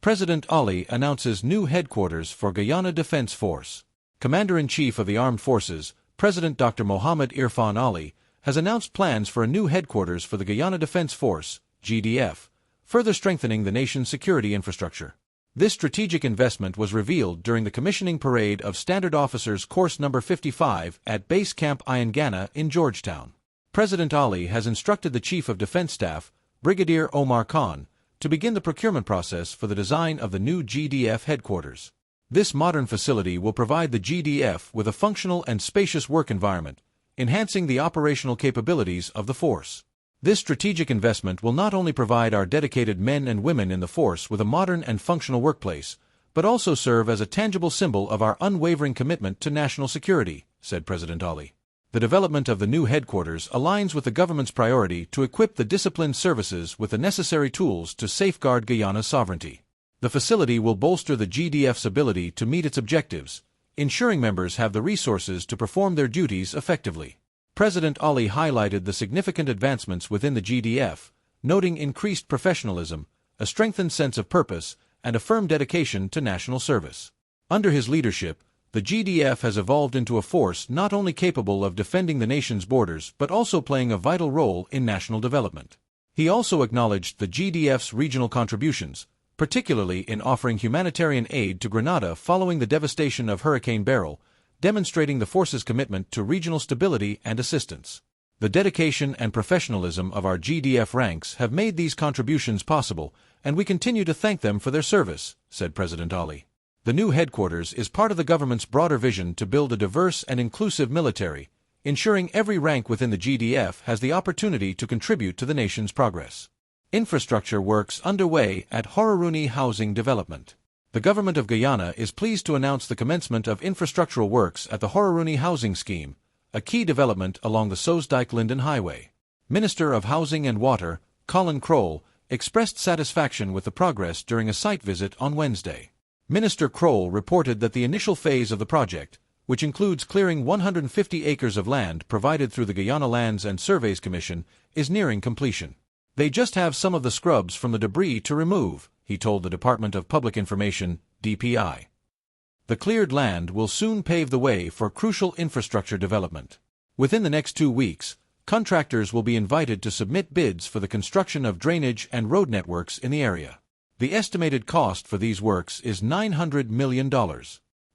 President Ali announces new headquarters for Guyana Defense Force. Commander-in-Chief of the Armed Forces, President Dr. Mohammed Irfan Ali, has announced plans for a new headquarters for the Guyana Defense Force, GDF, further strengthening the nation's security infrastructure. This strategic investment was revealed during the commissioning parade of Standard Officers Course No. 55 at Base Camp Guyana in Georgetown. President Ali has instructed the Chief of Defense Staff, Brigadier Omar Khan, to begin the procurement process for the design of the new GDF headquarters. This modern facility will provide the GDF with a functional and spacious work environment, enhancing the operational capabilities of the force. This strategic investment will not only provide our dedicated men and women in the force with a modern and functional workplace, but also serve as a tangible symbol of our unwavering commitment to national security, said President Ali. The development of the new headquarters aligns with the government's priority to equip the disciplined services with the necessary tools to safeguard Guyana's sovereignty. The facility will bolster the GDF's ability to meet its objectives, ensuring members have the resources to perform their duties effectively. President Ali highlighted the significant advancements within the GDF, noting increased professionalism, a strengthened sense of purpose, and a firm dedication to national service. Under his leadership, the GDF has evolved into a force not only capable of defending the nation's borders but also playing a vital role in national development. He also acknowledged the GDF's regional contributions, particularly in offering humanitarian aid to Grenada following the devastation of Hurricane Beryl, demonstrating the force's commitment to regional stability and assistance. The dedication and professionalism of our GDF ranks have made these contributions possible, and we continue to thank them for their service, said President Ali. The new headquarters is part of the government's broader vision to build a diverse and inclusive military, ensuring every rank within the GDF has the opportunity to contribute to the nation's progress. Infrastructure works underway at Hauraruni Housing Development. The government of Guyana is pleased to announce the commencement of infrastructural works at the Hauraruni Housing Scheme, a key development along the Soesdijk-Linden Highway. Minister of Housing and Water, Colin Kroll, expressed satisfaction with the progress during a site visit on Wednesday. Minister Kroll reported that the initial phase of the project, which includes clearing 150 acres of land provided through the Guyana Lands and Surveys Commission, is nearing completion. They just have some of the scrubs from the debris to remove, he told the Department of Public Information, DPI. The cleared land will soon pave the way for crucial infrastructure development. Within the next 2 weeks, contractors will be invited to submit bids for the construction of drainage and road networks in the area. The estimated cost for these works is $900 million.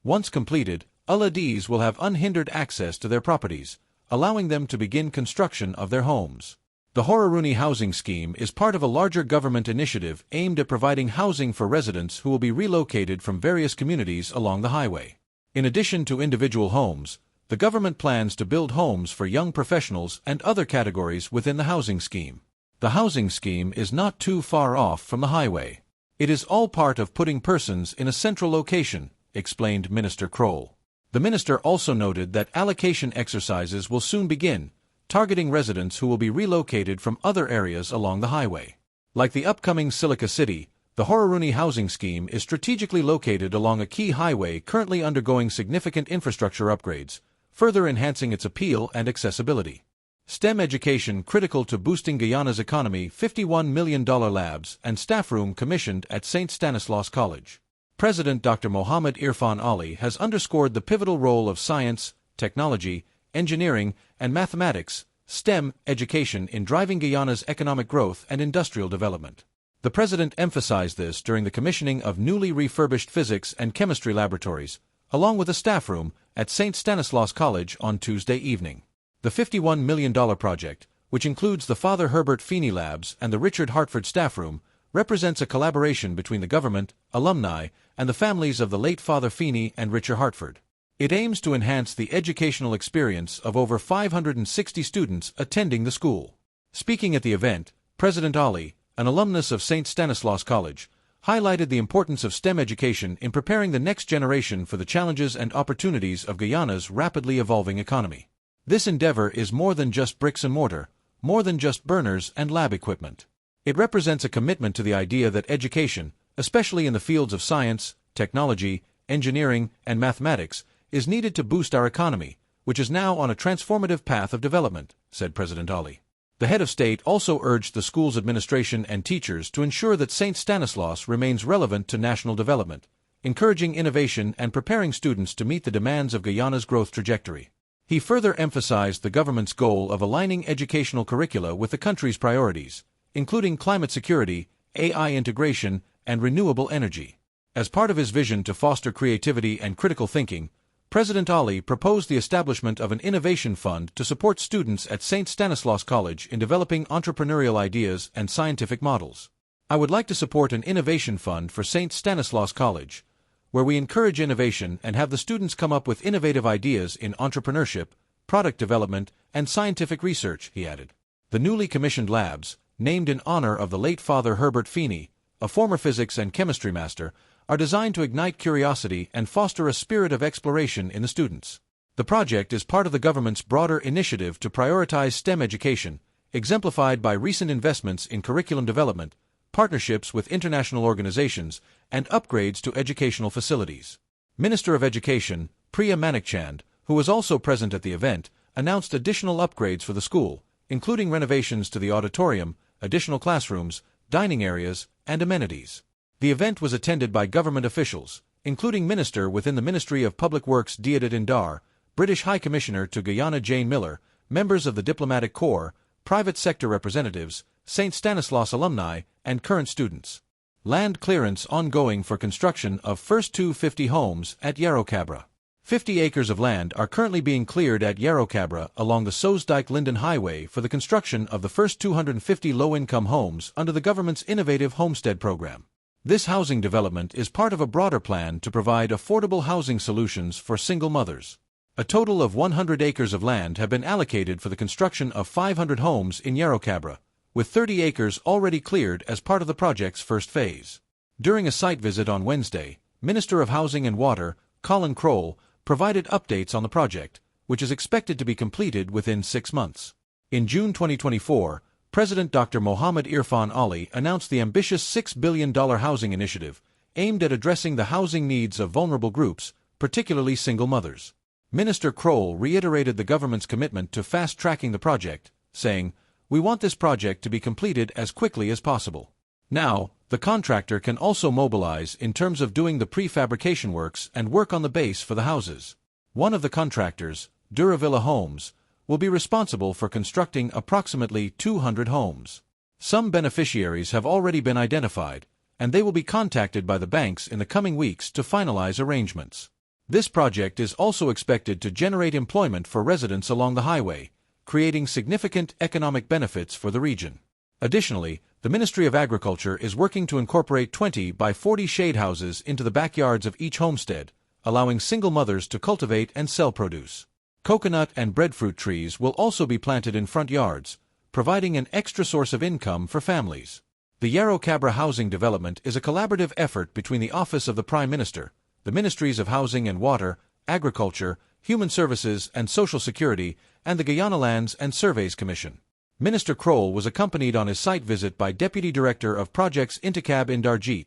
Once completed, Aladees will have unhindered access to their properties, allowing them to begin construction of their homes. The Hauraruni Housing Scheme is part of a larger government initiative aimed at providing housing for residents who will be relocated from various communities along the highway. In addition to individual homes, the government plans to build homes for young professionals and other categories within the housing scheme. The housing scheme is not too far off from the highway. It is all part of putting persons in a central location, explained Minister Kroll. The minister also noted that allocation exercises will soon begin, targeting residents who will be relocated from other areas along the highway. Like the upcoming Silica City, the Hauraruni Housing Scheme is strategically located along a key highway currently undergoing significant infrastructure upgrades, further enhancing its appeal and accessibility. STEM education critical to boosting Guyana's economy. $51 million labs and staff room commissioned at St. Stanislaus College. President Dr. Mohammed Irfan Ali has underscored the pivotal role of science, technology, engineering, and mathematics, STEM, education in driving Guyana's economic growth and industrial development. The president emphasized this during the commissioning of newly refurbished physics and chemistry laboratories, along with a staff room, at St. Stanislaus College on Tuesday evening. The $51 million project, which includes the Father Herbert Feeney Labs and the Richard Hartford Staff Room, represents a collaboration between the government, alumni, and the families of the late Father Feeney and Richard Hartford. It aims to enhance the educational experience of over 560 students attending the school. Speaking at the event, President Ali, an alumnus of St. Stanislaus College, highlighted the importance of STEM education in preparing the next generation for the challenges and opportunities of Guyana's rapidly evolving economy. This endeavor is more than just bricks and mortar, more than just burners and lab equipment. It represents a commitment to the idea that education, especially in the fields of science, technology, engineering, and mathematics, is needed to boost our economy, which is now on a transformative path of development, said President Ali. The head of state also urged the school's administration and teachers to ensure that St. Stanislaus remains relevant to national development, encouraging innovation and preparing students to meet the demands of Guyana's growth trajectory. He further emphasized the government's goal of aligning educational curricula with the country's priorities, including climate security, AI integration, and renewable energy. As part of his vision to foster creativity and critical thinking, President Ali proposed the establishment of an innovation fund to support students at St. Stanislaus College in developing entrepreneurial ideas and scientific models. I would like to support an innovation fund for St. Stanislaus College, where we encourage innovation and have the students come up with innovative ideas in entrepreneurship, product development, and scientific research, he added. The newly commissioned labs, named in honor of the late Father Herbert Feeney, a former physics and chemistry master, are designed to ignite curiosity and foster a spirit of exploration in the students. The project is part of the government's broader initiative to prioritize STEM education, exemplified by recent investments in curriculum development, partnerships with international organizations, and upgrades to educational facilities. Minister of Education, Priya Manikchand, who was also present at the event, announced additional upgrades for the school, including renovations to the auditorium, additional classrooms, dining areas, and amenities. The event was attended by government officials, including Minister within the Ministry of Public Works Deodat Indar, British High Commissioner to Guyana Jane Miller, members of the Diplomatic Corps, private sector representatives, St. Stanislaus alumni, and current students. Land clearance ongoing for construction of first 250 homes at Yarrowkabra. 50 acres of land are currently being cleared at Yarrowkabra along the Soesdijk-Linden Highway for the construction of the first 250 low-income homes under the government's innovative homestead program. This housing development is part of a broader plan to provide affordable housing solutions for single mothers. A total of 100 acres of land have been allocated for the construction of 500 homes in Yarrowkabra, with 30 acres already cleared as part of the project's first phase. During a site visit on Wednesday, Minister of Housing and Water, Colin Crowell, provided updates on the project, which is expected to be completed within 6 months. In June 2024, President Dr. Mohamed Irfan Ali announced the ambitious $6 billion housing initiative, aimed at addressing the housing needs of vulnerable groups, particularly single mothers. Minister Crowell reiterated the government's commitment to fast-tracking the project, saying, "We want this project to be completed as quickly as possible." Now, the contractor can also mobilize in terms of doing the prefabrication works and work on the base for the houses. One of the contractors, Duravilla Homes, will be responsible for constructing approximately 200 homes. Some beneficiaries have already been identified, and they will be contacted by the banks in the coming weeks to finalize arrangements. This project is also expected to generate employment for residents along the highway, creating significant economic benefits for the region. Additionally, the Ministry of Agriculture is working to incorporate 20 by 40 shade houses into the backyards of each homestead, allowing single mothers to cultivate and sell produce. Coconut and breadfruit trees will also be planted in front yards, providing an extra source of income for families. The Yarrowkabra housing development is a collaborative effort between the Office of the Prime Minister, the Ministries of Housing and Water, Agriculture, Human Services and Social Security, and the Guyana Lands and Surveys Commission. Minister Crowell was accompanied on his site visit by Deputy Director of Projects Intikab Indarjeet,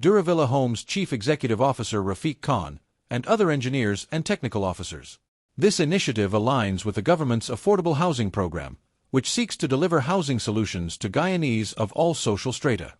Duravilla Homes Chief Executive Officer Rafiq Khan, and other engineers and technical officers. This initiative aligns with the government's affordable housing program, which seeks to deliver housing solutions to Guyanese of all social strata.